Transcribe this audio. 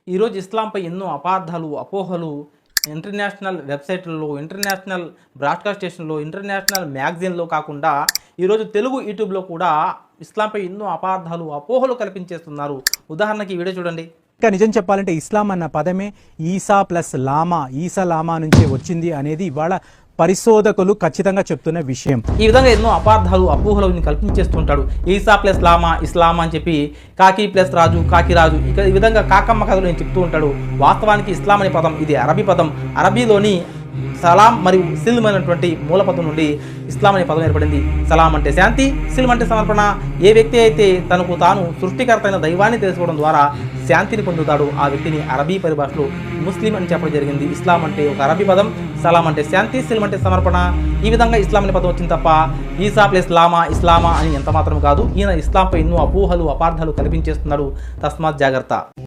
ఈరోజు ఇస్లాంపై ఎన్నో అపార్థాలు, అపోహలు ఇంటర్నేషనల్ వెబ్సైట్లలో, ఇంటర్నేషనల్ బ్రాడ్కాస్ట్ స్టేషన్లో, ఇంటర్నేషనల్ మ్యాగజైన్లో కాకుండా ఈరోజు తెలుగు యూట్యూబ్లో కూడా ఇస్లాంపై ఎన్నో అపార్థాలు, అపోహలు కల్పించేస్తున్నారు. ఉదాహరణకి ఈ వీడియో చూడండి. ఇంకా నిజం చెప్పాలంటే ఇస్లాం అన్న పదమే ఈసా ప్లస్ లామా, ఈసా లామా నుంచే వచ్చింది అనేది ఇవాళ పరిశోధకులు ఖచ్చితంగా చెప్తున్న విషయం. ఈ విధంగా ఎన్నో అపార్థాలు, అపోహలు కల్పించేస్తుంటాడు. ఈసా ప్లస్ లామా, ఇస్లామా అని చెప్పి కాకి ప్లస్ రాజు, కాకి రాజు, ఇక ఈ విధంగా కాకమ్మ కథలు నేను చెప్తూ ఉంటాడు. వాస్తవానికి ఇస్లాం అనే పదం ఇది అరబీ పదం. అరబీలోని సలాం మరియు సిల్మ్ అనేటువంటి మూలపదం నుండి ఇస్లాం అనే పదం ఏర్పడింది. సలాం అంటే శాంతి, సిల్మ్ అంటే సమర్పణ. ఏ వ్యక్తి అయితే తనకు తాను సృష్టికర్త అయిన దైవాన్ని తెలుసుకోవడం ద్వారా శాంతిని పొందుతాడు, ఆ వ్యక్తిని అరబీ పరిభాషలో ముస్లిం అని చెప్పడం జరిగింది. ఇస్లాం అంటే ఒక అరబీ పదం, సలాం అంటే శాంతి, సిల్మ్ అంటే సమర్పణ. ఈ విధంగా ఇస్లాం అనే పదం వచ్చింది తప్ప ఈసా ప్లస్ లామా, ఇస్లామా అని ఎంత మాత్రం కాదు. ఈయన ఇస్లాంపై ఎన్నో అపోహలు, అపార్థాలు కల్పించేస్తున్నాడు. తస్మాత్ జాగ్రత్త.